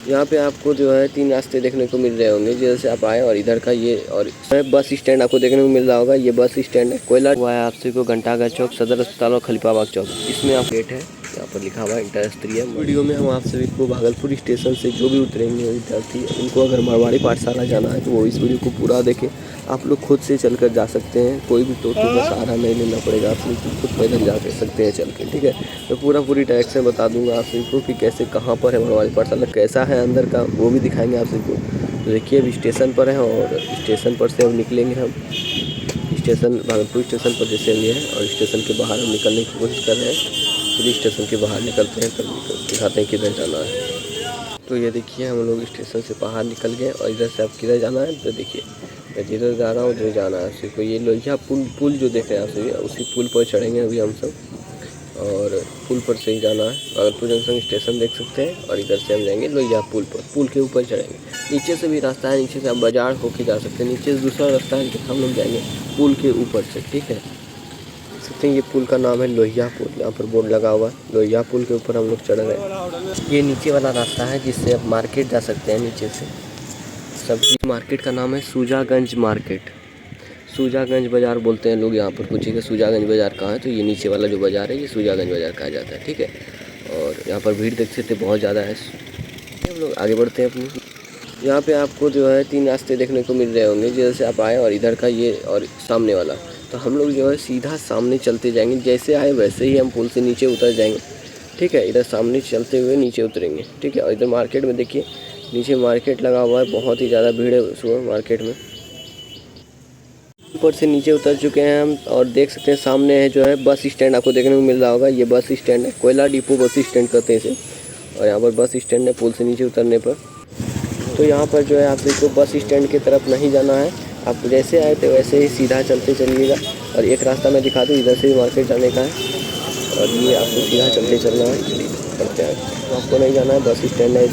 यहाँ पे आपको जो है 3 रास्ते देखने को मिल रहे होंगे। जैसे आप आए और इधर का ये और बस स्टैंड आपको देखने को मिल रहा होगा। ये बस स्टैंड है। कोयला हुआ है आपसे को घंटाघर चौक, सदर अस्पताल और खलीफाबाग चौक। इसमें आप गेट है, यहाँ पर लिखा हुआ है इंटर वीडियो में हम आप सभी को भागलपुर स्टेशन से जो भी उतरेंगे विद्यार्थी, उनको अगर मारवाड़ी पाठशाला जाना है तो वो इस वीडियो को पूरा देखें। आप लोग खुद से चलकर जा सकते हैं, कोई भी टोटो का सहारा नहीं लेना पड़ेगा। आप लोग खुद पैदल जा सकते हैं चल के, ठीक है। तो पूरी डायरेक्शन बता दूंगा आप सभी को कि कैसे कहाँ पर है मारवाड़ी पाठशाला, कैसा है अंदर का, वो भी दिखाएंगे आप सभी को। तो देखिए अभी स्टेशन पर है और स्टेशन पर से अब निकलेंगे हम। स्टेशन भागलपुर स्टेशन पर जैसे ये है और स्टेशन के बाहर हम निकलने की कोशिश कर रहे हैं। यदि स्टेशन के बाहर निकलते हैं तब दिखाते हैं किधर जाना है। तो ये देखिए हम लोग स्टेशन से बाहर निकल गए और इधर से आप किधर जाना है तो देखिए मैं जिधर जा रहा हूँ उधर जाना है। सिर्फ ये लोहिया पुल जो देख रहे हैं आप सभी, उसी पुल पर चढ़ेंगे अभी हम सब और पुल पर से ही जाना है। भागलपुर जंक्शन स्टेशन देख सकते हैं और इधर से हम जाएंगे लोहिया पुल पर, पुल के ऊपर चढ़ेंगे। नीचे से भी रास्ता है, नीचे से आप बाजार होके जा सकते हैं। नीचे से दूसरा रास्ता है, हम लोग जाएंगे पुल के ऊपर से, ठीक है। देख सकते हैं ये पुल का नाम है लोहिया पुल, यहाँ पर बोर्ड लगा हुआ है। लोहिया पुल के ऊपर हम लोग चढ़ रहे हैं। ये नीचे वाला रास्ता है जिससे आप मार्केट जा सकते हैं। नीचे से सब्जी मार्केट का नाम है सूजागंज मार्केट, सूजागंज बाज़ार बोलते हैं लोग। यहाँ पर पूछिएगा सूजागंज बाज़ार कहाँ है तो ये नीचे वाला जो बाज़ार है ये सूजागंज बाज़ार कहा जाता है, ठीक है। और यहाँ पर भीड़ देख सकते बहुत ज़्यादा है। हम लोग आगे बढ़ते हैं अपनी। यहाँ पे आपको जो है 3 रास्ते देखने को मिल रहे होंगे। जैसे आप आए और इधर का ये और सामने वाला, तो हम लोग जो है सीधा सामने चलते जाएंगे। जैसे आए वैसे ही हम पुल से नीचे उतर जाएंगे, ठीक है। इधर सामने चलते हुए नीचे उतरेंगे, ठीक है। और इधर मार्केट में देखिए नीचे मार्केट लगा हुआ है, बहुत ही ज़्यादा भीड़ है सुबह मार्केट में। ऊपर से नीचे उतर चुके हैं हम और देख सकते हैं सामने है जो है बस स्टैंड आपको देखने को मिल रहा होगा। ये बस स्टैंड है, कोयला डिपो बस स्टैंड कहते हैं इसे। और यहाँ पर बस स्टैंड है पुल से नीचे उतरने पर। तो यहाँ पर जो है आप देखो बस स्टैंड की तरफ नहीं जाना है, आप जैसे आए थे वैसे ही सीधा चलते चलिएगा। और एक रास्ता मैं दिखा दूँ, इधर से भी मार्केट जाने का है और ये आपको सीधा चलते चलना है। चलिए करते हैं, तो आपको नहीं जाना है, बस स्टैंड है।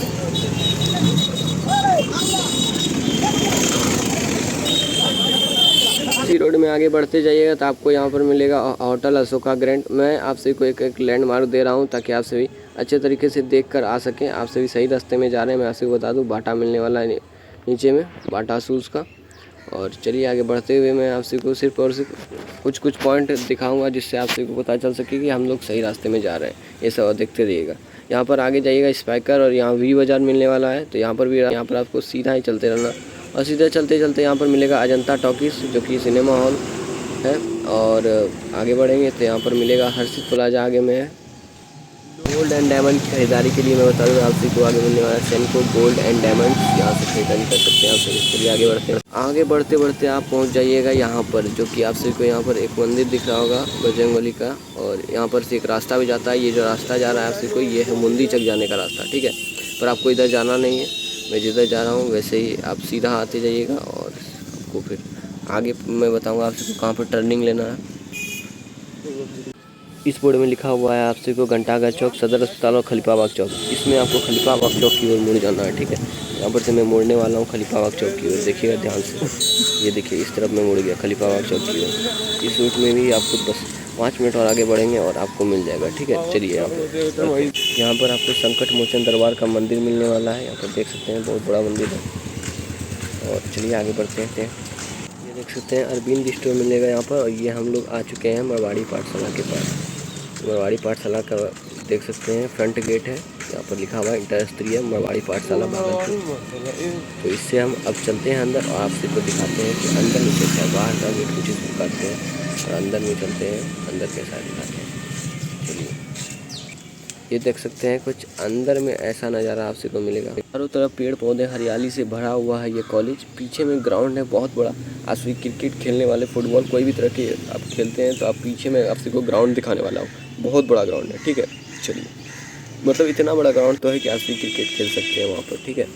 इसी रोड में आगे बढ़ते जाइएगा तो आपको यहाँ पर मिलेगा होटल अशोका ग्रैंड। मैं आप सभी को एक लैंडमार्क दे रहा हूँ ताकि आप सभी अच्छे तरीके से देखकर आ सकें। आप सभी सही रास्ते में जा रहे हैं। मैं आप सभी को बता दूँ बाटा मिलने वाला है नीचे में, बाटा शूज़ का। और चलिए आगे बढ़ते हुए मैं आप सभी को सिर्फ और सिर्फ कुछ पॉइंट दिखाऊँगा जिससे आप सभी को पता चल सके कि हम लोग सही रास्ते में जा रहे हैं। ये सब देखते रहिएगा। यहाँ पर आगे जाइएगा स्पाइकर और यहाँ वी बाज़ार मिलने वाला है, तो यहाँ पर भी यहाँ पर आपको सीधा ही चलते रहना। और सीधे चलते चलते यहाँ पर मिलेगा अजंता टॉकीज़ जो कि सिनेमा हॉल है। और आगे बढ़ेंगे तो यहाँ पर मिलेगा हर्षित प्लाजा आगे में है। गोल्ड एंड डायमंड की खरीदारी के लिए मैं बता दूँ आपसे को आगे मिलने वाला है सेनको गोल्ड एंड डायमंड, यहाँ से खरीदारी कर सकते हैं आप सभी। इसके लिए आगे बढ़ते हैं। आगे बढ़ते बढ़ते आप पहुँच जाइएगा यहाँ पर, जो कि आप सभी को यहाँ पर एक मंदिर दिख रहा होगा बजरंगबली का। और यहाँ पर से एक रास्ता भी जाता है। ये जो रास्ता जा रहा है आप सभी को ये है मुंदी चक जाने का रास्ता, ठीक है। पर आपको इधर जाना नहीं है, मैं जिधर जा रहा हूँ वैसे ही आप सीधा आते जाइएगा। और आपको फिर आगे मैं बताऊंगा आपसे कहाँ पर टर्निंग लेना है। इस बोर्ड में लिखा हुआ है आपसे को घंटाघर चौक, सदर अस्पताल और खलीफाबाग चौक। इसमें आपको खलीफाबाग चौक की ओर मुड़ जाना है, ठीक है। यहाँ पर से मैं मुड़ने वाला हूँ खलीफाबाग चौक की ओर, देखिएगा ध्यान से। ये देखिए इस तरफ मैं मुड़ गया खलीफाबाग चौक की ओर। इस रूट में भी आपको बस 5 मिनट और आगे बढ़ेंगे और आपको मिल जाएगा, ठीक है। चलिए यहाँ पर आपको संकट मोचन दरबार का मंदिर मिलने वाला है। यहाँ पर देख सकते हैं बहुत बड़ा मंदिर है। और चलिए आगे बढ़ते हैं। ये देख सकते हैं अरविंद स्टोर मिलेगा यहाँ पर। और ये हम लोग आ चुके हैं मारवाड़ी पाठशाला के पास। मारवाड़ी पाठशाला का देख सकते हैं फ्रंट गेट है, यहाँ पर लिखा हुआ है इंटर मारवाड़ी पाठशाला भागलपुर। तो इससे हम अब चलते हैं अंदर और आप सबको दिखाते हैं कि अंदर में कैसा है। बाहर का गेट कुछ इस प्रकार से है और अंदर में चलते हैं, अंदर कैसा दिखाते हैं। चलिए ये देख सकते हैं कुछ अंदर में ऐसा नज़ारा आपसे को मिलेगा। चारों तरफ पेड़ पौधे हरियाली से भरा हुआ है ये कॉलेज। पीछे में ग्राउंड है बहुत बड़ा। आप सभी क्रिकेट खेलने वाले, फुटबॉल कोई भी तरह के आप खेलते हैं तो आप पीछे में आपसे को ग्राउंड दिखाने वाला हूँ। बहुत बड़ा ग्राउंड है, ठीक है। चलिए मतलब इतना बड़ा ग्राउंड तो है कि आप सभी क्रिकेट खेल सकते हैं वहाँ पर, ठीक है।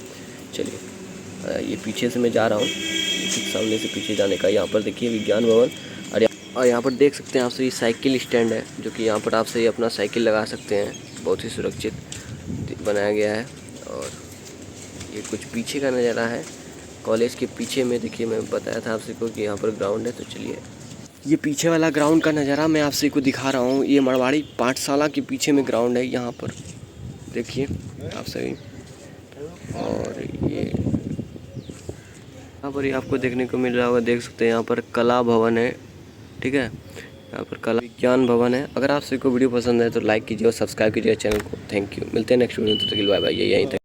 चलिए ये पीछे से मैं जा रहा हूँ, ठीक सामने से पीछे जाने का। यहाँ पर देखिए विज्ञान भवन। और यहाँ पर देख सकते हैं आप सभी साइकिल स्टैंड है, जो कि यहाँ पर आप सही अपना साइकिल लगा सकते हैं। बहुत ही सुरक्षित बनाया गया है। और ये कुछ पीछे का नज़ारा है कॉलेज के पीछे में। देखिए मैं बताया था आपसे को कि यहाँ पर ग्राउंड है, तो चलिए ये पीछे वाला ग्राउंड का नज़ारा मैं आपसे को दिखा रहा हूँ। ये मारवाड़ी पाठशाला के पीछे में ग्राउंड है। यहाँ पर देखिए आप सभी और ये यहाँ पर ही आपको देखने को मिल रहा होगा, देख सकते हैं यहाँ पर कला भवन है। ठीक है, यहाँ पर कला विज्ञान भवन है। अगर आप सभी को वीडियो पसंद है तो लाइक कीजिए और सब्सक्राइब कीजिए चैनल को। थैंक यू, मिलते हैं नेक्स्ट वीडियो में, तब तक के लिए बाय बाय। यहीं तक।